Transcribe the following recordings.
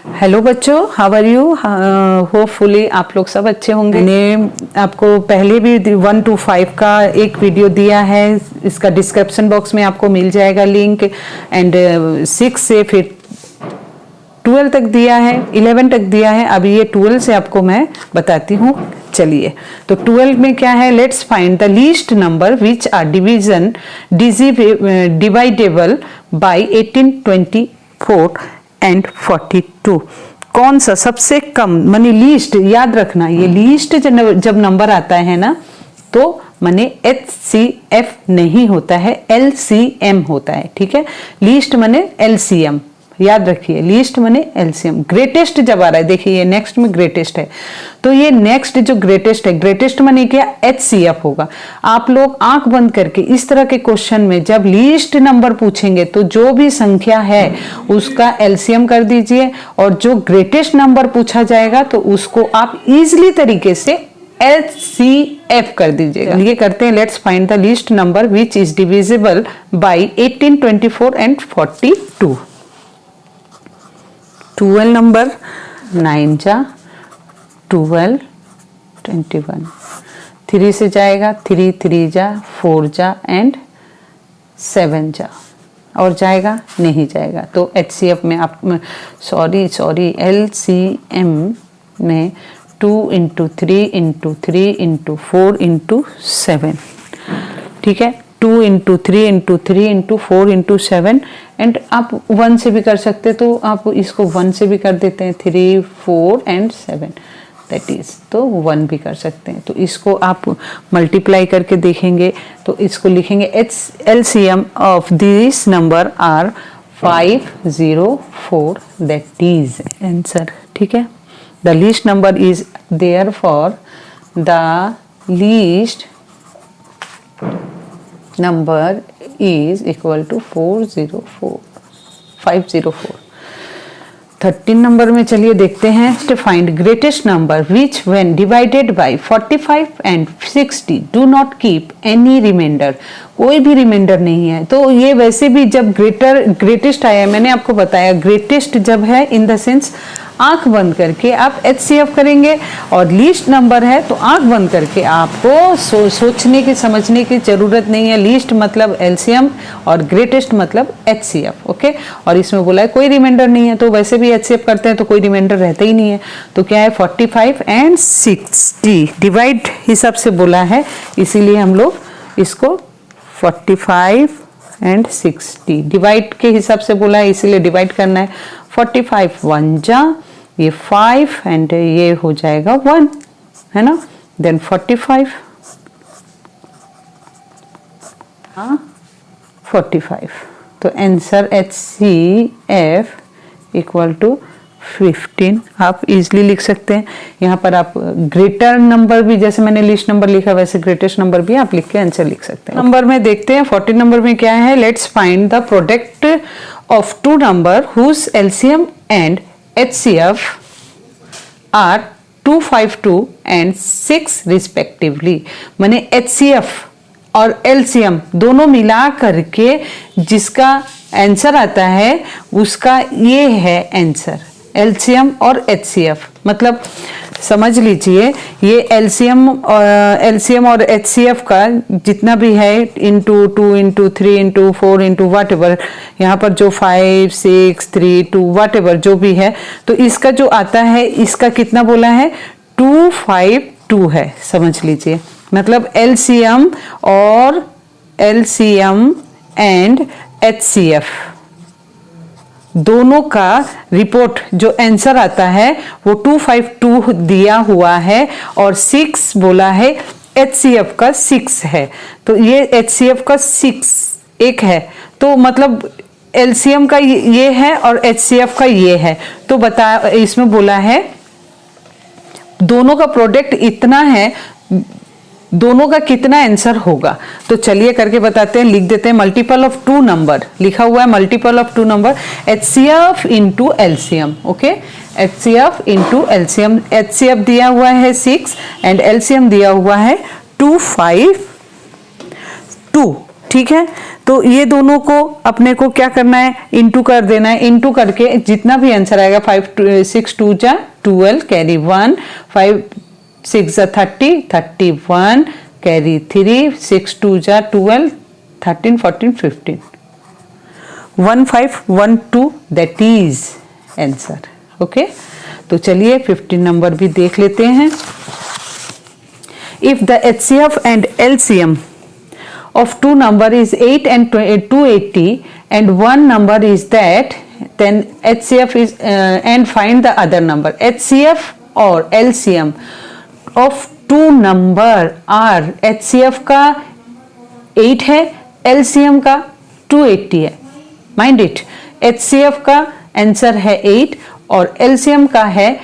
Hello बच्चों, how are you? Hopefully आप लोग सब अच्छे होंगे। मैंने आपको पहले भी 1 to 5 का एक वीडियो दिया है, इसका डिस्क्रिप्शन बॉक्स में आपको मिल जाएगा लिंक। एंड 6 से फिर 12 तक दिया है, 11 तक दिया है। अभी ये 12 से आपको मैं बताती हूँ। चलिए, तो 12 में क्या है? Let's find the least number which are dividable by 18, 24 and 42। कौन सा सबसे कम, माने लीस्ट, याद रखना ये लीस्ट जब नंबर आता है ना, तो माने HCF नहीं होता है, LCM होता है। ठीक है, लीस्ट माने LCM, याद रखिए, लीस्ट माने LCM। ग्रेटेस्ट जब आ रहा है, देखिए ये नेक्स्ट में ग्रेटेस्ट है, तो ये नेक्स्ट जो ग्रेटेस्ट है, ग्रेटेस्ट माने क्या? HCF होगा। आप लोग आंख बंद करके इस तरह के क्वेश्चन में जब लीस्ट नंबर पूछेंगे तो जो भी संख्या है उसका LCM कर दीजिए, और जो ग्रेटेस्ट नंबर पूछा जाएगा तो उसको आप इजिली तरीके से HCF कर दीजिएगा। ये करते हैं, let's find the least number which is divisible by 18, 24 and 42। 12 number 9 जा 12, 21, 3 से जाएगा 3, 3 जा 4 जा एंड 7 जा, और जाएगा नहीं जाएगा। तो HCF में आप सॉरी LCM में 2 into 3 into 3 into 4 into 7। ठीक है, 2 into 3 into 3 into 4 into 7। And आप 1 से भी कर सकते, तो आप इसको 1 से भी कर देते हैं, 3, 4 एंड 7, दैट इज, तो 1 भी कर सकते हैं। तो इसको आप मल्टीप्लाई करके देखेंगे तो इसको लिखेंगे LCM of this number are 504, that is answer. ठीक है, the least number is therefore the least number is equal to 504। 13 number में चलिए देखते हैं, to find greatest number which when divided by 45 and 60 do not keep any remainder। कोई भी reminder नहीं है। तो ये वैसे भी जब ग्रेटेस्ट आया, मैंने आपको बताया ग्रेटेस्ट जब है इन द सेंस आंख बंद करके आप HCF करेंगे, और लीस्ट नंबर है तो आंख बंद करके आपको सोचने की समझने की जरूरत नहीं है। लीस्ट मतलब LCM और ग्रेटेस्ट मतलब HCF। ओके, और इसमें बोला है कोई रिमाइंडर नहीं है, तो वैसे भी HCF करते हैं तो कोई रिमाइंडर रहता ही नहीं है। तो क्या है? 45 एंड 60 डिवाइड हिसाब से बोला है, इसीलिए हम लोग इसको 45 एंड 60 डिवाइड के हिसाब से बोला है, इसीलिए डिवाइड करना है। 45 1 जा, ये 5 एंड ये हो जाएगा 1, है ना। देन 45 45, तो आंसर HCF इक्वल टू 15 आप इजिली लिख सकते हैं। यहाँ पर आप ग्रेटर नंबर भी, जैसे मैंने लिस्ट नंबर लिखा वैसे ग्रेटेस्ट नंबर भी आप लिख के आंसर लिख सकते हैं। नंबर में देखते हैं 40 नंबर में क्या है? Let's find the product of two number whose LCM and HCF are 252 and 6 respectively. माने HCF और LCM दोनों मिला करके जिसका आंसर आता है उसका ये है आंसर, LCM और HCF। मतलब समझ लीजिए, ये LCM और HCF का जितना भी है इंटू 2 इंटू 3 इंटू 4 इंटू वाट एवर, यहाँ पर जो 5 6 3 2 वाट एवर जो भी है, तो इसका जो आता है इसका कितना बोला है? 252 है, समझ लीजिए। मतलब LCM एंड HCF दोनों का रिपोर्ट जो आंसर आता है वो 252 दिया हुआ है, और 6 बोला है, HCF का 6 है। तो ये HCF का 6 एक है, तो मतलब LCM का ये है और HCF का ये है। तो बता, इसमें बोला है दोनों का प्रोडक्ट इतना है, दोनों का कितना आंसर होगा। तो चलिए करके बताते हैं, लिख देते हैं। मल्टीपल ऑफ टू नंबर लिखा हुआ है, multiple of two number HCF into LCM। Okay, HCF into LCM। HCF दिया हुआ है 6 एंड LCM दिया हुआ है 252। ठीक है, तो ये दोनों को अपने को क्या करना है, इंटू कर देना है। इंटू करके जितना भी आंसर आएगा 5 6 2 जा 12 कैरी 1, 5 6 जा 30 31 कैरी 3, 6 2 जा 12 13 14 15 1512 दैट इज आंसर। ओके, तो चलिए 15 नंबर भी देख लेते हैं। If the HCF and LCM of two number is 8 and 280 and one number is that, then HCF is and find the other number. HCF or LCM of two number are, HCF का 8 है, LCM का 280 है। Mind it, HCF का answer है 8 और LCM का है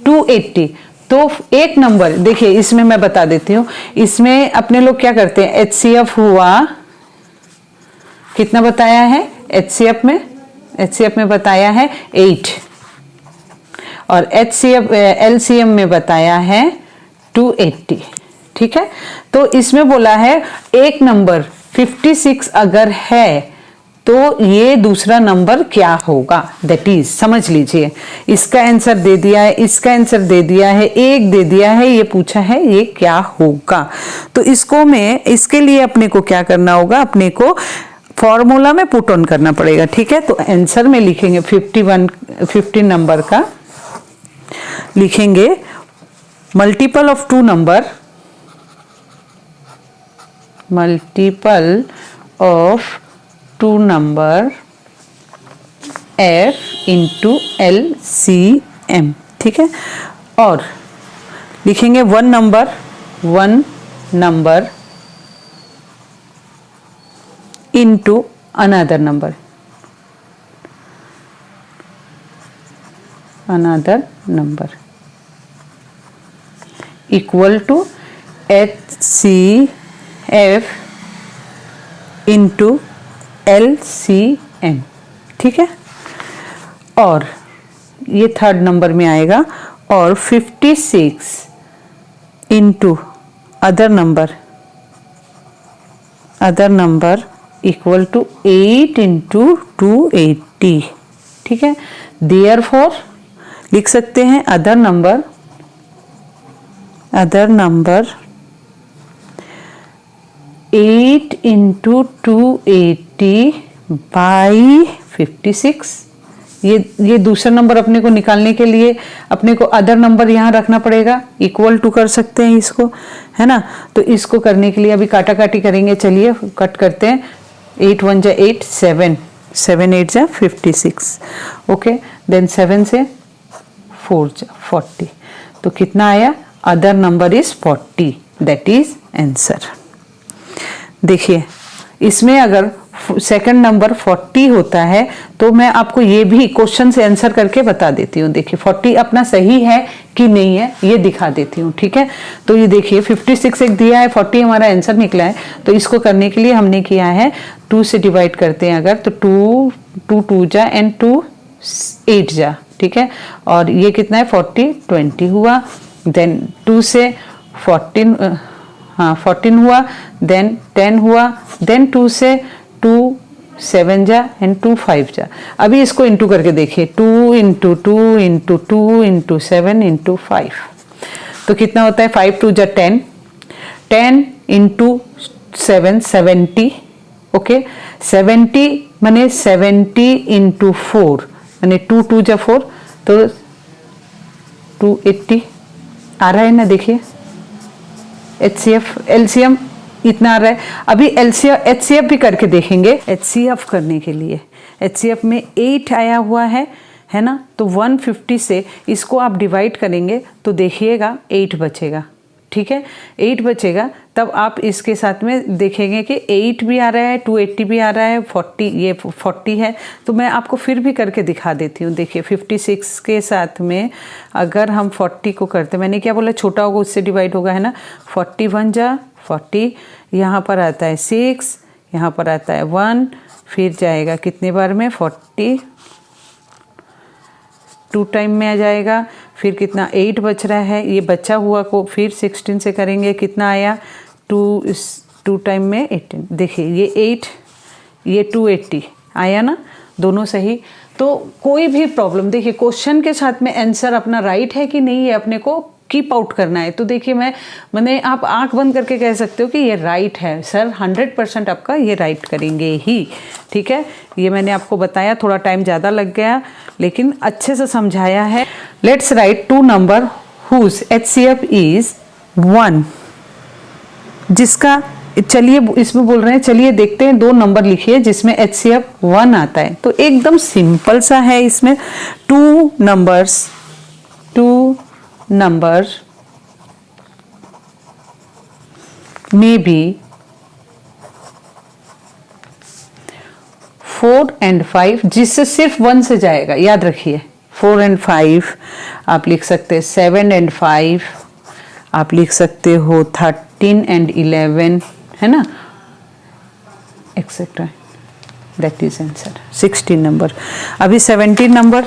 280। तो एक नंबर देखिए, इसमें मैं बता देती हूँ, इसमें अपने लोग क्या करते हैं, HCF हुआ कितना बताया है, HCF में बताया है 8 और LCM में बताया है 280। ठीक है, तो इसमें बोला है एक नंबर 56 अगर है तो ये दूसरा नंबर क्या होगा, दैट इज, समझ लीजिए, इसका आंसर दे दिया है, इसका आंसर दे दिया है, एक दे दिया है, ये पूछा है ये क्या होगा। तो इसके लिए अपने को क्या करना होगा, अपने को फॉर्मूला में पुट ऑन करना पड़ेगा। ठीक है, तो आंसर में लिखेंगे 15 नंबर का लिखेंगे multiple of two number, multiple of two number F into LCM। ठीक है, और लिखेंगे one number into another number equal to HCF into LCM। ठीक है, और ये थर्ड नंबर में आएगा, और 56 into other number equal to 8 into 280। ठीक है, देयरफॉर लिख सकते हैं अदर नंबर 8 इंटू 280 बाई 56। ये दूसरा नंबर अपने को निकालने के लिए अपने को अदर नंबर यहाँ रखना पड़ेगा, इक्वल टू कर सकते हैं इसको, है ना। तो इसको करने के लिए अभी काटा काटी करेंगे, चलिए कट करते हैं। 8 1 जा 8, 7 8 जा 56। ओके, देन 7 से 4 जा 40। तो कितना आया, other number is 40, that is answer. देखिए, इसमें अगर सेकंड नंबर 40 होता है तो मैं आपको ये भी क्वेश्चन से आंसर करके बता देती हूँ। देखिए 40 अपना सही है कि नहीं है ये दिखा देती हूँ। ठीक है, तो ये देखिए 56 एक दिया है, 40 हमारा आंसर निकला है। तो इसको करने के लिए हमने किया है 2 से डिवाइड करते हैं अगर, तो 2 जा एंड 2 8 जा। ठीक है, और ये कितना है 40 20 हुआ, देन 2 से 14 हुआ, देन 10 हुआ, देन 2 से 2 7 जा एंड 2 5 जा। अभी इसको इंटू करके देखिए, 2 इंटू 2 इंटू 2 इंटू 7 इंटू 5। तो कितना होता है, 5 2 जा 10, 10 इंटू 7 70। ओके, 70 माने 70 इंटू 4 माने 2 2 जा 4, तो 280 आ रहा है ना। देखिए HCF LCM इतना आ रहा है। अभी HCF भी करके देखेंगे। HCF करने के लिए HCF में 8 आया हुआ है ना, तो 150 से इसको आप डिवाइड करेंगे तो देखिएगा 8 बचेगा। ठीक है, 8 बचेगा, तब आप इसके साथ में देखेंगे कि 8 भी आ रहा है, 280 भी आ रहा है, 40 ये 40 है। तो मैं आपको फिर भी करके दिखा देती हूँ। देखिए 56 के साथ में अगर हम 40 को करते, मैंने क्या बोला, छोटा होगा उससे डिवाइड होगा, है ना। 41 जा 40, यहाँ पर आता है 6, यहाँ पर आता है 1, फिर जाएगा कितने बार में 40 2 टाइम में आ जाएगा, फिर कितना 8 बच रहा है, ये बचा हुआ को फिर 16 से करेंगे, कितना आया 2 2 टाइम में 18, देखिए ये 8 ये 280 आया ना, दोनों सही। तो कोई भी प्रॉब्लम, देखिए क्वेश्चन के साथ में आंसर अपना राइट है कि नहीं, ये अपने को कीप आउट करना है। तो देखिए मैंने आप आंख बंद करके कह सकते हो कि ये राइट है सर, 100% आपका ये राइट करेंगे ही, ठीक है। ये मैंने आपको बताया, थोड़ा टाइम ज़्यादा लग गया लेकिन अच्छे से समझाया है। Let's write 2 number whose HCF is 1, जिसका, चलिए इसमें बोल रहे हैं, चलिए देखते हैं 2 नंबर लिखिए जिसमें HCF 1 आता है। तो एकदम सिंपल सा है, इसमें 2 नंबर्स may be 4 and 5, जिससे सिर्फ 1 से जाएगा, याद रखिए 4 and 5 आप लिख सकते हैं, 7 and 5 आप लिख सकते हो, 13 and 11 है ना, etcetera, that is answer 16 number. अभी 17 नंबर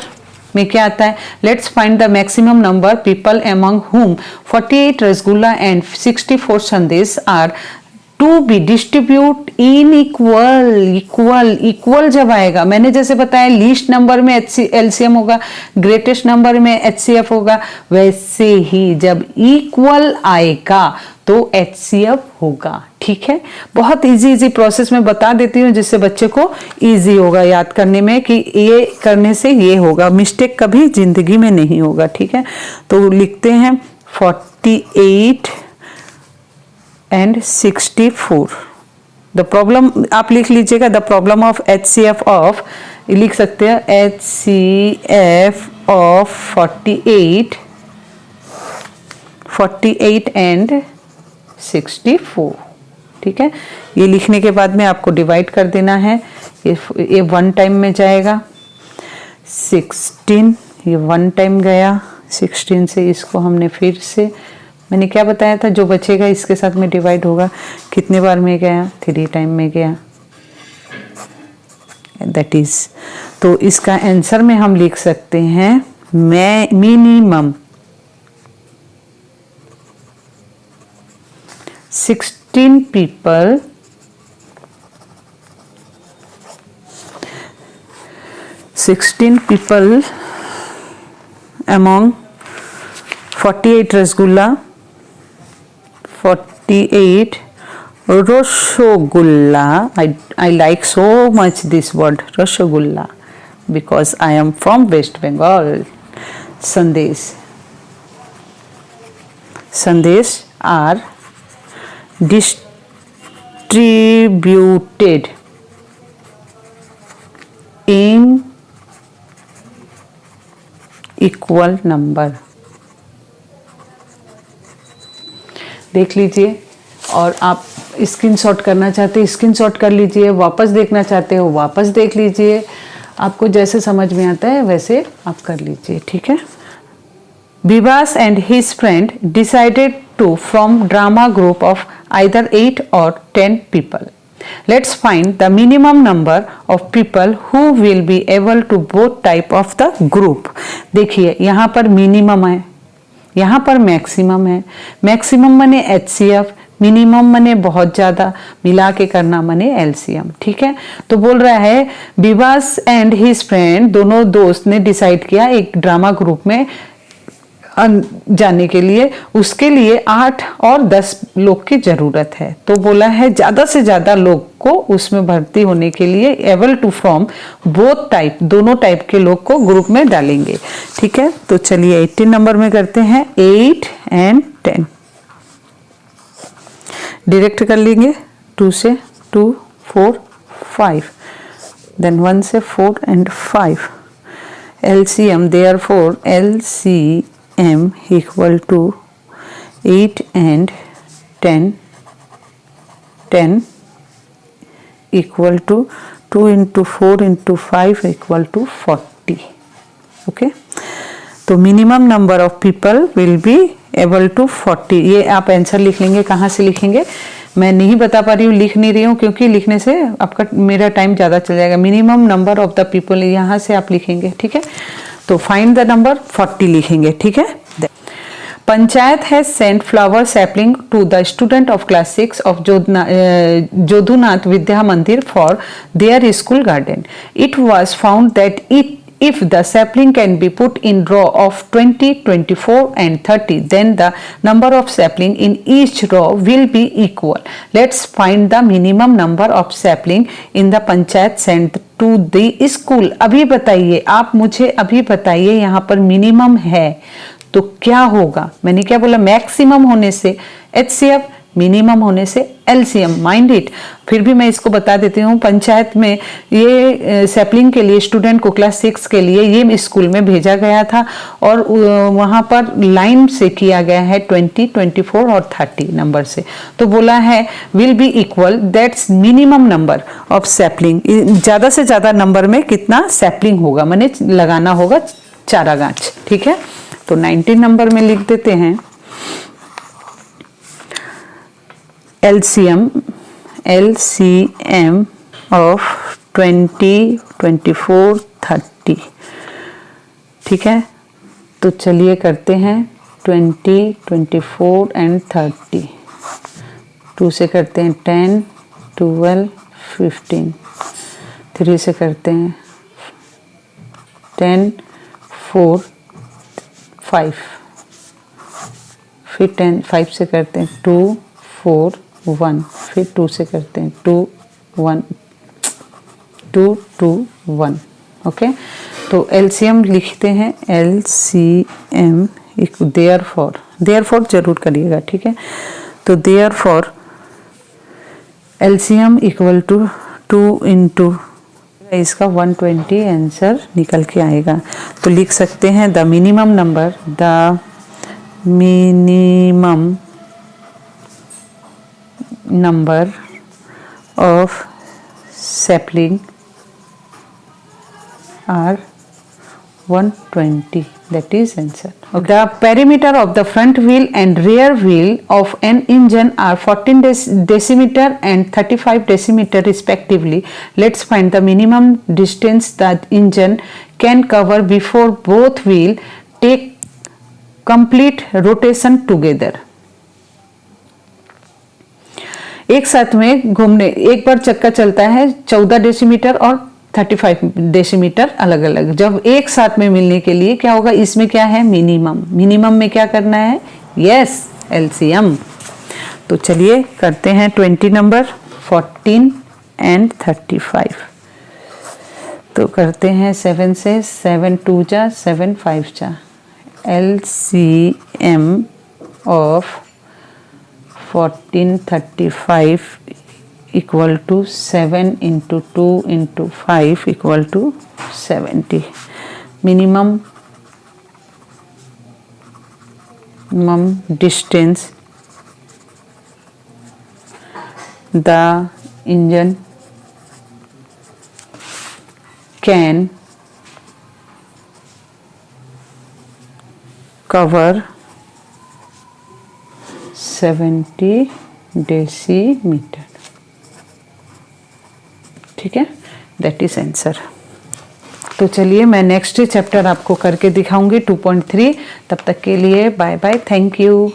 में क्या आता है, let's find the maximum number people among whom 48 rasgulla and 64 sandesh are to be distribute in equal जब आएगा, मैंने जैसे बताया लीस्ट नंबर में LCM होगा, ग्रेटेस्ट नंबर में HCF होगा, वैसे ही जब इक्वल आएगा तो HCF होगा, ठीक है। बहुत इजी प्रोसेस में बता देती हूँ जिससे बच्चे को इजी होगा याद करने में कि ये करने से ये होगा, मिस्टेक कभी जिंदगी में नहीं होगा, ठीक है। तो लिखते हैं 48 and 64। द प्रॉब्लम आप लिख लीजिएगा, the problem of HCF of, लिख सकते हैं HCF ऑफ 48 and 64, ठीक है। ये लिखने के बाद में आपको डिवाइड कर देना है, ये 1 टाइम में जाएगा, 16 ये 1 टाइम गया, 16 से इसको हमने फिर से, मैंने क्या बताया था, जो बचेगा इसके साथ में डिवाइड होगा, कितने बार में गया, 3 टाइम में गया, दैट इज। तो इसका आंसर में हम लिख सकते हैं minimum 16 people among 48 rasgulla, 48 Rasgulla. I like so much this word Rasgulla because I am from West Bengal. Sandesh are distributed in equal number। देख लीजिए, और आप स्क्रीनशॉट करना चाहते हैं स्क्रीनशॉट कर लीजिए, वापस देखना चाहते हो वापस देख लीजिए, आपको जैसे समझ में आता है वैसे आप कर लीजिए, ठीक है। Bibas and his friend decided to form drama group of either 8 or 10 people. Let's find the minimum number of people who will be able to both type of the group. देखिए यहाँ पर मिनिमम है, यहाँ पर maximum है, maximum माने HCF, minimum माने बहुत ज़्यादा, मिला के करना माने LCM, ठीक है। तो बोल रहा है बिबास एंड हिज फ्रेंड, दोनों दोस्त ने डिसाइड किया एक ड्रामा ग्रुप में जाने के लिए, उसके लिए 8 और 10 लोग की जरूरत है। तो बोला है ज़्यादा से ज़्यादा लोग को उसमें भर्ती होने के लिए able to form both type, दोनों टाइप के लोग को ग्रुप में डालेंगे, ठीक है। तो चलिए 18 नंबर में करते हैं, 8 and 10 डायरेक्ट कर लेंगे, 2 से 2 4 5, देन 1 से 4 and 5, LCM therefore LCM equal to 8 and 10 equal to 2 into 4 into 5 equal to 40, okay। तो minimum number of people will be able to 40। ये आप आंसर लिख लेंगे, कहाँ से लिखेंगे मैं नहीं बता पा रही हूँ, लिख नहीं रही हूँ क्योंकि लिखने से आपका मेरा टाइम ज़्यादा चल जाएगा। Minimum number of the people यहाँ से आप लिखेंगे, ठीक है। तो फाइंड द नंबर 40 लिखेंगे, ठीक है। Panchayat has sent flower sapling to the student of class 6 of Jodhunath Vidya Mandir for their school garden. It was found that if the sapling can be put in row of 20, 24 and 30, then the number of sapling in each row will be equal. Let's find the minimum number of sapling in the panchayat sent to the school. अभी बताइए, आप मुझे अभी बताइए, यहाँ पर minimum है तो क्या होगा? मैंने क्या बोला? मैक्सिमम होने से HCF, मिनिमम होने से LCM. Mind it. फिर भी मैं इसको बता देती हूँ, पंचायत में ये सैपलिंग के लिए स्टूडेंट को क्लास 6 के लिए ये स्कूल में भेजा गया था और वहाँ पर लाइन से किया गया है 20, 24 और 30 नंबर से. तो बोला है will be equal, that's minimum number of sapling. ज़्यादा से ज़्यादा नंबर में कितना सैपलिंग होगा, मैंने लगाना होगा चारा गाछ. ठीक है, तो 19 नंबर में लिख देते हैं LCM of 20, 24, 30. ठीक है, तो चलिए करते हैं 20, 24 एंड 30. 2 से करते हैं 10, 12, 15. 3 से करते हैं 10, 4, 5. फिर 10, 5 से करते हैं 2, 4, 1. फिर 2 से करते हैं 2, 1, 2, 2, 1. ओके, तो LCM लिखते हैं LCM देयरफॉर जरूर करिएगा. ठीक है, तो therefore LCM equal to 2 into इसका 120 आंसर निकल के आएगा. तो लिख सकते हैं the minimum number of sapling are 120. That is answer. Okay. The perimeter of the front wheel and rear wheel of an engine are 14 decimeter and 35 decimeter respectively. Let's find the minimum distance that engine can cover before both wheel take complete rotation together. एक साथ में घूमने, एक बार चक्का चलता है 14 decimetre और 35 decimetre अलग अलग. जब एक साथ में मिलने के लिए क्या होगा, इसमें क्या है मिनिमम में क्या करना है, यस LCM. तो चलिए करते हैं 20 नंबर 14 एंड 35. तो करते हैं 7 से, 7 2 जा 7 5 जा. LCM of 14, 35 equal to 7 into 2 into 5 equal to 70. Minimum distance the engine can cover 70 decimetre. ठीक है, दैट इज आंसर. तो चलिए मैं नेक्स्ट चैप्टर आपको करके दिखाऊंगी 2.3. तब तक के लिए बाय बाय, थैंक यू.